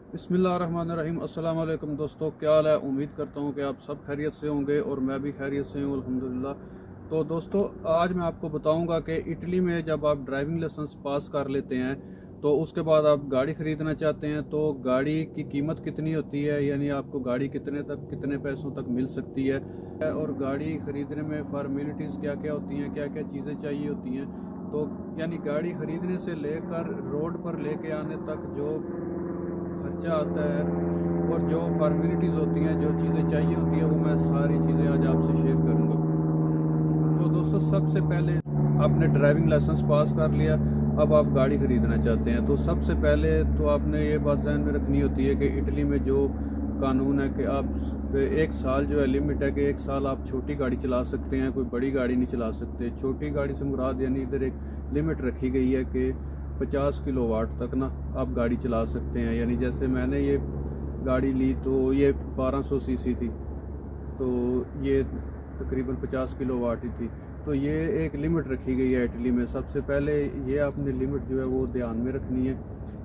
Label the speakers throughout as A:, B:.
A: बिस्मिल्लाहिर्रहमानिर्रहीम। अस्सलाम वालेकुम दोस्तों, क्या हाल है। उम्मीद करता हूँ कि आप सब खैरियत से होंगे और मैं भी खैरियत से हूँ अल्हम्दुलिल्लाह। तो दोस्तों, आज मैं आपको बताऊँगा कि इटली में जब आप ड्राइविंग लाइसेंस पास कर लेते हैं तो उसके बाद आप गाड़ी ख़रीदना चाहते हैं तो गाड़ी की कीमत कितनी होती है, यानी आपको गाड़ी कितने पैसों तक मिल सकती है, और गाड़ी ख़रीदने में फॉर्मेलिटीज़ क्या क्या होती हैं, क्या क्या चीज़ें चाहिए होती हैं। तो यानी गाड़ी ख़रीदने से लेकर रोड पर लेके आने तक जो खर्चा आता है और जो फॉर्मेलिटीज़ होती हैं, जो चीज़ें चाहिए होती हैं, वो मैं सारी चीज़ें आज आपसे शेयर करूँगा। तो दोस्तों, सबसे पहले आपने ड्राइविंग लाइसेंस पास कर लिया, अब आप गाड़ी ख़रीदना चाहते हैं तो सबसे पहले तो आपने ये बात ध्यान में रखनी होती है कि इटली में जो कानून है कि आप एक साल जो है लिमिट है कि एक साल आप छोटी गाड़ी चला सकते हैं, कोई बड़ी गाड़ी नहीं चला सकते। छोटी गाड़ी से मुराद यानी इधर एक लिमिट रखी गई है कि 50 किलोवाट तक ना आप गाड़ी चला सकते हैं। यानी जैसे मैंने ये गाड़ी ली तो ये 1200 सीसी थी, तो ये तकरीबन 50 किलोवाट ही थी। तो ये एक लिमिट रखी गई है इटली में। सबसे पहले ये आपने लिमिट जो है वो ध्यान में रखनी है।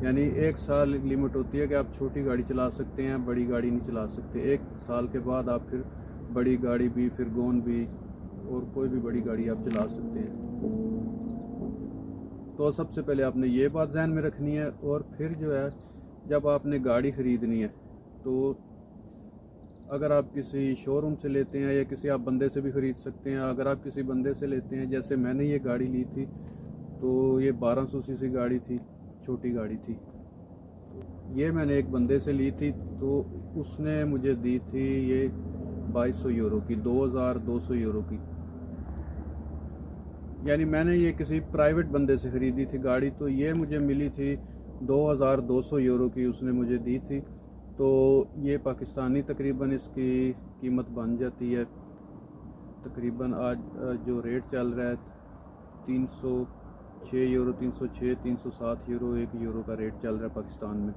A: यानी एक साल लिमिट होती है कि आप छोटी गाड़ी चला सकते हैं, बड़ी गाड़ी नहीं चला सकते। एक साल के बाद आप फिर बड़ी गाड़ी भी, फिर गोन भी और कोई भी बड़ी गाड़ी आप चला सकते हैं। तो सबसे पहले आपने ये बात ध्यान में रखनी है। और फिर जो है जब आपने गाड़ी ख़रीदनी है तो अगर आप किसी शोरूम से लेते हैं या किसी आप बंदे से भी ख़रीद सकते हैं। अगर आप किसी बंदे से लेते हैं, जैसे मैंने ये गाड़ी ली थी तो ये 1200 सीसी गाड़ी थी, छोटी गाड़ी थी। ये मैंने एक बंदे से ली थी तो उसने मुझे दी थी ये 2200 यूरो की, 2200 यूरो की। यानी मैंने ये किसी प्राइवेट बंदे से ख़रीदी थी गाड़ी, तो ये मुझे मिली थी 2200 यूरो की, उसने मुझे दी थी। तो ये पाकिस्तानी तकरीबन इसकी कीमत बन जाती है तकरीबन आज जो रेट चल रहा है 306 यूरो, 306 307 यूरो, 1 यूरो का रेट चल रहा है पाकिस्तान में।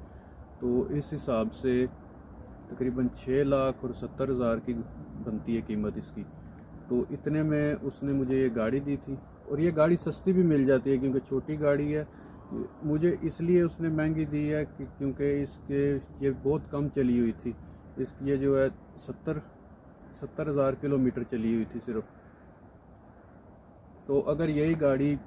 A: तो इस हिसाब से तकरीबन 6,70,000 की बनती है कीमत इसकी। तो इतने में उसने मुझे ये गाड़ी दी थी। और ये गाड़ी सस्ती भी मिल जाती है क्योंकि छोटी गाड़ी है। मुझे इसलिए उसने महंगी दी है कि क्योंकि इसके ये बहुत कम चली हुई थी। इसकी ये जो है 70,000 किलोमीटर चली हुई थी सिर्फ। तो अगर यही गाड़ी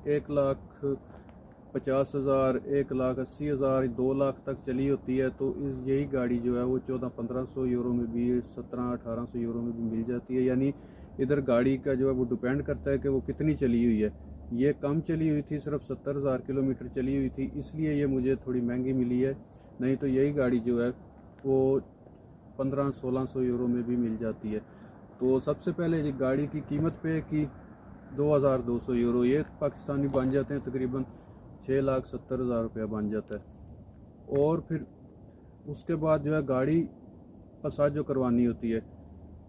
A: 1,50,000, 1,80,000, 2 लाख तक चली होती है तो यही गाड़ी जो है वो 1400-1500 यूरो में भी, 1700-1800 यूरो में भी मिल जाती है। यानी इधर गाड़ी का जो है वो डिपेंड करता है कि वो कितनी चली हुई है। ये कम चली हुई थी, सिर्फ 70,000 किलोमीटर चली हुई थी, इसलिए ये मुझे थोड़ी महंगी मिली है। नहीं तो यही गाड़ी जो है वो 1500-1600 यूरो में भी मिल जाती है। तो सबसे पहले ये गाड़ी की कीमत पे की 2200 यूरो, ये पाकिस्तानी बन जाते हैं तकरीबन 6,70,000 रुपया बन जाता है। और फिर उसके बाद जो है गाड़ी पसाजो करवानी होती है।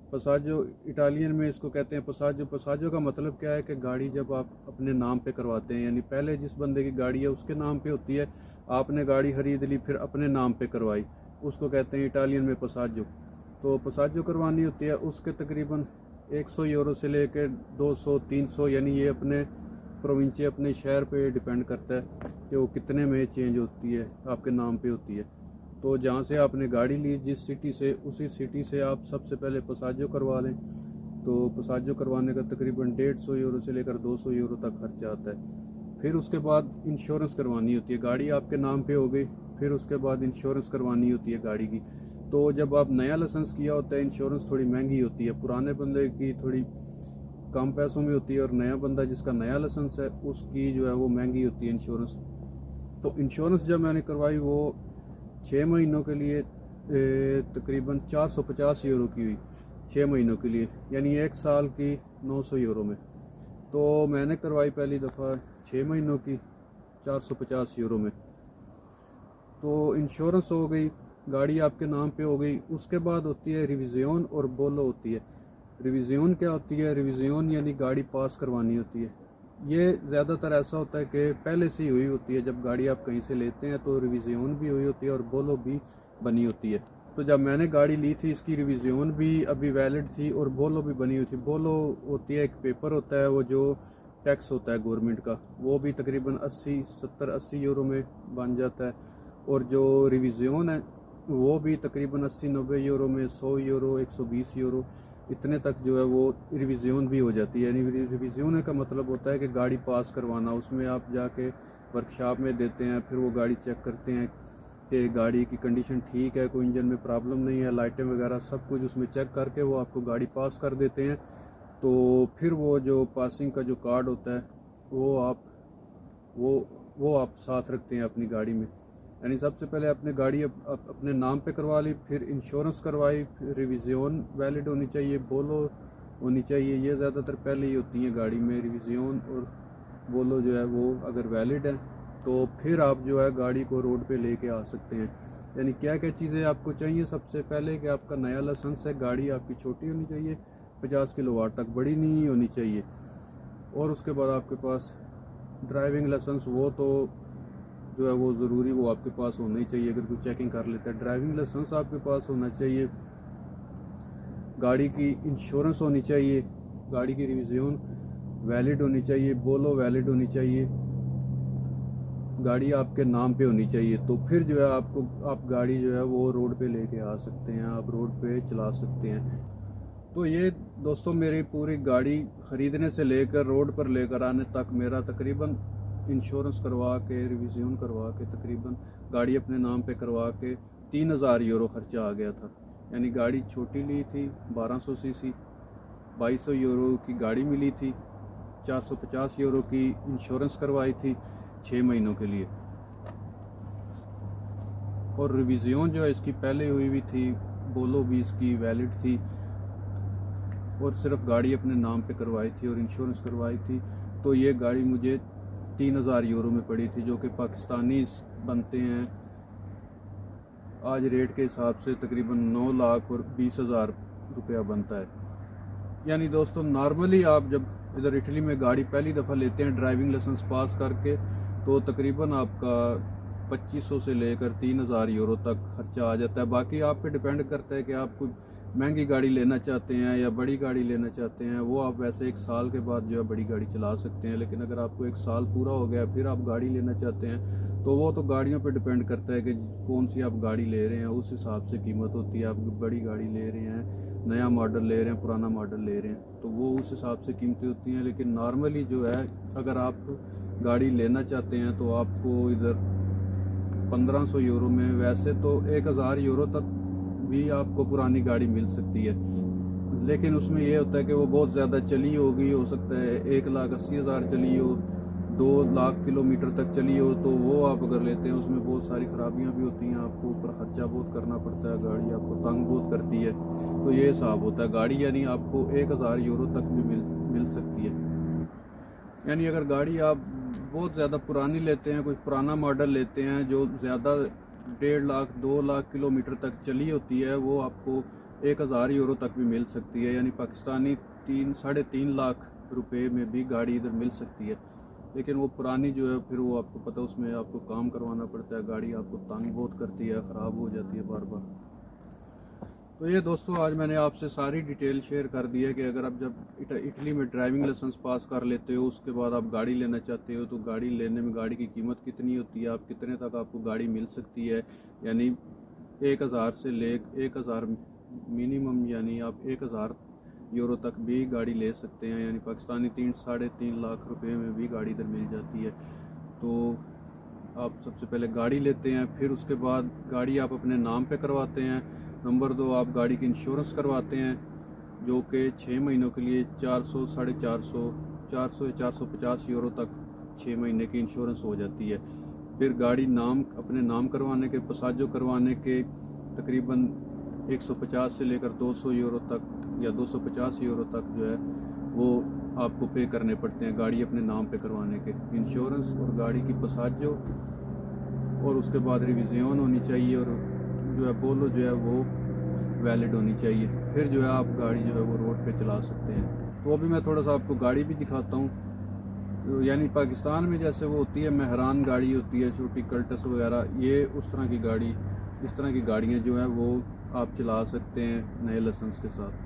A: पसाजो इटालियन में इसको कहते हैं पसाजो। पसाजो का मतलब क्या है कि गाड़ी जब आप अपने नाम पे करवाते हैं, यानी पहले जिस बंदे की गाड़ी है उसके नाम पे होती है, आपने गाड़ी ख़रीद ली फिर अपने नाम पे करवाई, उसको कहते हैं इटालियन में पसाजो। तो पसाजो करवानी होती है, उसके तकरीबन 100 यूरो से लेकर 200-300, यानी ये अपने प्रोविंस, अपने शहर पे डिपेंड करता है कि वो कितने में चेंज होती है, आपके नाम पे होती है। तो जहाँ से आपने गाड़ी ली, जिस सिटी से, उसी सिटी से आप सबसे पहले पसाजो करवा लें। तो पसाजो करवाने का तकरीबन 150 यूरो से लेकर 200 यूरो तक खर्चा आता है। फिर उसके बाद इंश्योरेंस करवानी होती है। गाड़ी आपके नाम पे हो गई, फिर उसके बाद इंश्योरेंस करवानी होती है गाड़ी की। तो जब आप नया लाइसेंस किया होता है, इंश्योरेंस थोड़ी महंगी होती है, पुराने बंदे की थोड़ी कम पैसों में होती है, और नया बंदा जिसका नया लाइसेंस है उसकी जो है वो महंगी होती है इंश्योरेंस। तो इंश्योरेंस जब मैंने करवाई वो 6 महीनों के लिए तकरीबन 450 यूरो की हुई, 6 महीनों के लिए, यानी एक साल की 900 यूरो में। तो मैंने करवाई पहली दफ़ा 6 महीनों की 450 यूरो में। तो इंश्योरेंस हो गई, गाड़ी आपके नाम पे हो गई। उसके बाद होती है रिविज़न और बोलो होती है। रिविज़न क्या होती है? रिविज़न यानी गाड़ी पास करवानी होती है। ये ज़्यादातर ऐसा होता है कि पहले से ही हुई होती है, जब गाड़ी आप कहीं से लेते हैं तो रिविज़न भी हुई होती है और बोलो भी बनी होती है। तो जब मैंने गाड़ी ली थी इसकी रिविज़न भी अभी वैलिड थी और बोलो भी बनी हुई थी। बोलो होती है, एक पेपर होता है वो जो टैक्स होता है गवर्नमेंट का, वो भी तकरीबन 80-70-80 यूरो में बन जाता है। और जो रिविज़न है वो भी तकरीबन 80-90 यूरो में, 100 यूरो, 120 यूरो इतने तक जो है वो रिविज़न भी हो जाती है। यानी रिविज़न का मतलब होता है कि गाड़ी पास करवाना, उसमें आप जाके वर्कशॉप में देते हैं, फिर वो गाड़ी चेक करते हैं कि गाड़ी की कंडीशन ठीक है, कोई इंजन में प्रॉब्लम नहीं है, लाइटें वगैरह सब कुछ उसमें चेक करके वो आपको गाड़ी पास कर देते हैं। तो फिर वो जो पासिंग का जो कार्ड होता है वो आप साथ रखते हैं अपनी गाड़ी में। यानी सबसे पहले अपने गाड़ी अपने नाम पे करवा ली, फिर इंश्योरेंस करवाई, फिर रिविज़न वैलिड होनी चाहिए, बोलो होनी चाहिए। ये ज़्यादातर पहले ही होती हैं गाड़ी में, रिविज़न और बोलो जो है वो अगर वैलिड है तो फिर आप जो है गाड़ी को रोड पे लेके आ सकते हैं। यानी क्या क्या चीज़ें आपको चाहिए, सबसे पहले कि आपका नया लाइसेंस है, गाड़ी आपकी छोटी होनी चाहिए, 50 किलोवाट तक बड़ी नहीं होनी चाहिए, और उसके बाद आपके पास ड्राइविंग लाइसेंस, वो तो जो है वो ज़रूरी वो आपके पास होना ही चाहिए। अगर कोई चेकिंग कर लेता है, ड्राइविंग लाइसेंस आपके पास होना चाहिए, गाड़ी की इंश्योरेंस होनी चाहिए, गाड़ी की रिविज़न वैलिड होनी चाहिए, बोलो वैलिड होनी चाहिए, गाड़ी आपके नाम पे होनी चाहिए। तो फिर जो है आप गाड़ी जो है वो रोड पे लेके आ सकते हैं, आप रोड पे चला सकते हैं। तो ये दोस्तों मेरी पूरी गाड़ी ख़रीदने से लेकर रोड पर लेकर आने तक मेरा तकरीबन इंश्योरेंस करवा के, रिविज़न करवा के, तकरीबन गाड़ी अपने नाम पे करवा के 3000 यूरो ख़र्चा आ गया था। यानी गाड़ी छोटी ली थी 1200 सीसी, 2200 यूरो की गाड़ी मिली थी, 450 यूरो की इंश्योरेंस करवाई थी 6 महीनों के लिए, और रिविज़न जो है इसकी पहले हुई थी, बोलो भी इसकी वैलिड थी, और सिर्फ गाड़ी अपने नाम पे करवाई थी और इंश्योरेंस करवाई थी। तो ये गाड़ी मुझे 3000 यूरो में पड़ी थी, जो कि पाकिस्तानी बनते हैं आज रेट के हिसाब से तकरीबन 9,20,000 रुपया बनता है। यानी दोस्तों नॉर्मली आप जब इधर इटली में गाड़ी पहली दफ़ा लेते हैं ड्राइविंग लाइसेंस पास करके, तो तकरीबन आपका 2500 से लेकर 3000 यूरो तक खर्चा आ जाता है। बाकी आप पे डिपेंड करता है कि आप कोई महंगी गाड़ी लेना चाहते हैं या बड़ी गाड़ी लेना चाहते हैं। वो आप वैसे 1 साल के बाद जो है बड़ी गाड़ी चला सकते हैं, लेकिन अगर आपको 1 साल पूरा हो गया फिर आप गाड़ी लेना चाहते हैं तो वो तो गाड़ियों पे डिपेंड करता है कि कौन सी आप गाड़ी ले रहे हैं, उस हिसाब से कीमत होती है। आप बड़ी गाड़ी ले रहे हैं, नया मॉडल ले रहे हैं, पुराना मॉडल ले रहे हैं, तो वो उस हिसाब से कीमतें होती हैं। लेकिन नॉर्मली जो है अगर आप गाड़ी लेना चाहते हैं तो आपको इधर 1500 यूरो में, वैसे तो 1000 यूरो तक भी आपको पुरानी गाड़ी मिल सकती है, लेकिन उसमें ये होता है कि वो बहुत ज़्यादा चली होगी, हो सकता है 1,80,000 चली हो, 2 लाख किलोमीटर तक चली हो, तो वो आप अगर लेते हैं उसमें बहुत सारी ख़राबियाँ भी होती हैं, आपको ऊपर खर्चा बहुत करना पड़ता है, गाड़ी आपको तंग बहुत करती है। तो ये हिसाब होता है गाड़ी, यानी आपको 1000 यूरो तक भी मिल सकती है। यानी अगर गाड़ी आप बहुत ज़्यादा पुरानी लेते हैं, कोई पुराना मॉडल लेते हैं जो ज़्यादा 1.5 लाख 2 लाख किलोमीटर तक चली होती है, वो आपको 1000 यूरो तक भी मिल सकती है। यानी पाकिस्तानी 3-3.5 लाख रुपए में भी गाड़ी इधर मिल सकती है। लेकिन वो पुरानी जो है फिर वो आपको पता है उसमें आपको काम करवाना पड़ता है, गाड़ी आपको तंग बहुत करती है, ख़राब हो जाती है बार बार। तो ये दोस्तों आज मैंने आपसे सारी डिटेल शेयर कर दी है कि अगर आप जब इटली में ड्राइविंग लाइसेंस पास कर लेते हो, उसके बाद आप गाड़ी लेना चाहते हो, तो गाड़ी लेने में गाड़ी की कीमत कितनी होती है, आप कितने तक आपको गाड़ी मिल सकती है। यानी 1000 से ले 1000 मिनिमम, यानी आप 1000 यूरो तक भी गाड़ी ले सकते हैं। यानी पाकिस्तानी 3-3.5 लाख रुपए में भी गाड़ी इधर मिल जाती है। तो आप सबसे पहले गाड़ी लेते हैं, फिर उसके बाद गाड़ी आप अपने नाम पे करवाते हैं। नंबर 2, आप गाड़ी की इंश्योरेंस करवाते हैं, जो कि 6 महीनों के लिए 400, 450, 400 या 450 यूरो तक 6 महीने की इंश्योरेंस हो जाती है। फिर गाड़ी अपने नाम करवाने के, पसाजो करवाने के तकरीबन 150 से लेकर 200 यूरो तक या 250 यूरो तक जो है वो आपको पे करने पड़ते हैं गाड़ी अपने नाम पे करवाने के। इंश्योरेंस और गाड़ी की पसाजो, और उसके बाद रिविज़न होनी चाहिए, और जो है बोलो जो है वो वैलिड होनी चाहिए। फिर जो है आप गाड़ी जो है वो रोड पे चला सकते हैं। तो अभी मैं थोड़ा सा आपको गाड़ी भी दिखाता हूँ। तो यानी पाकिस्तान में जैसे वो होती है मेहरान गाड़ी होती है, छोटी कल्टस वगैरह, ये उस तरह की गाड़ी, इस तरह की गाड़ियाँ जो है वो आप चला सकते हैं नए लाइसेंस के साथ।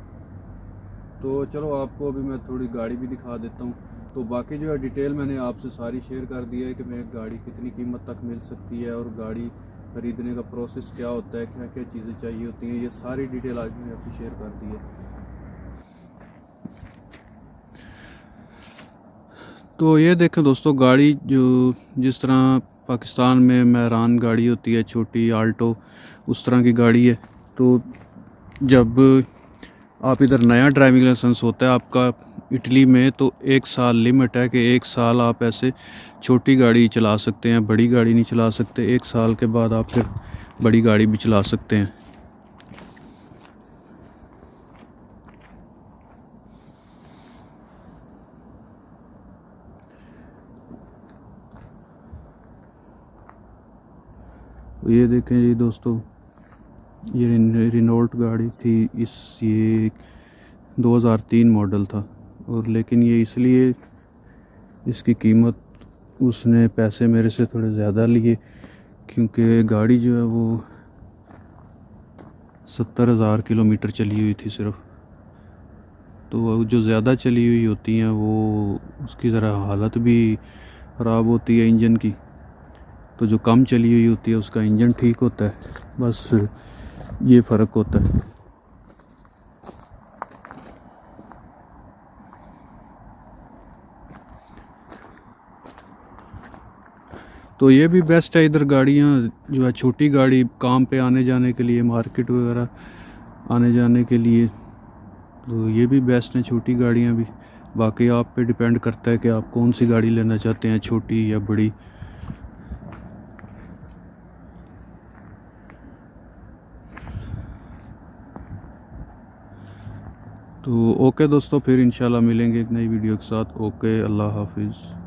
A: तो चलो आपको अभी मैं थोड़ी गाड़ी भी दिखा देता हूँ। तो बाकी जो है डिटेल मैंने आपसे सारी शेयर कर दी है कि मैं गाड़ी कितनी कीमत तक मिल सकती है और गाड़ी ख़रीदने का प्रोसेस क्या होता है, क्या क्या चीज़ें चाहिए होती हैं, ये सारी डिटेल आज मैंने आपसे शेयर कर दी है। तो ये देखें दोस्तों, गाड़ी जो जिस तरह पाकिस्तान में महरान गाड़ी होती है छोटी आल्टो, उस तरह की गाड़ी है। तो जब आप इधर नया ड्राइविंग लाइसेंस होता है आपका इटली में, तो 1 साल लिमिट है कि 1 साल आप ऐसे छोटी गाड़ी चला सकते हैं, बड़ी गाड़ी नहीं चला सकते। 1 साल के बाद आप फिर बड़ी गाड़ी भी चला सकते हैं। तो ये देखें जी दोस्तों, ये रेनॉल्ट गाड़ी थी, ये 2003 मॉडल था। और लेकिन ये इसलिए इसकी कीमत उसने पैसे मेरे से थोड़े ज़्यादा लिए क्योंकि गाड़ी जो है वो 70,000 किलोमीटर चली हुई थी सिर्फ। तो जो ज़्यादा चली हुई होती हैं वो उसकी ज़रा हालत भी ख़राब होती है इंजन की। तो जो कम चली हुई होती है उसका इंजन ठीक होता है, बस ये फ़र्क होता है। तो ये भी बेस्ट है इधर गाड़ियाँ जो है, छोटी गाड़ी काम पे आने जाने के लिए, मार्केट वगैरह आने जाने के लिए, तो ये भी बेस्ट हैं छोटी गाड़ियाँ भी। बाकी आप पे डिपेंड करता है कि आप कौन सी गाड़ी लेना चाहते हैं, छोटी या बड़ी। तो ओके दोस्तों, फिर इंशाल्लाह मिलेंगे एक नई वीडियो के साथ। ओके, अल्लाह हाफिज़।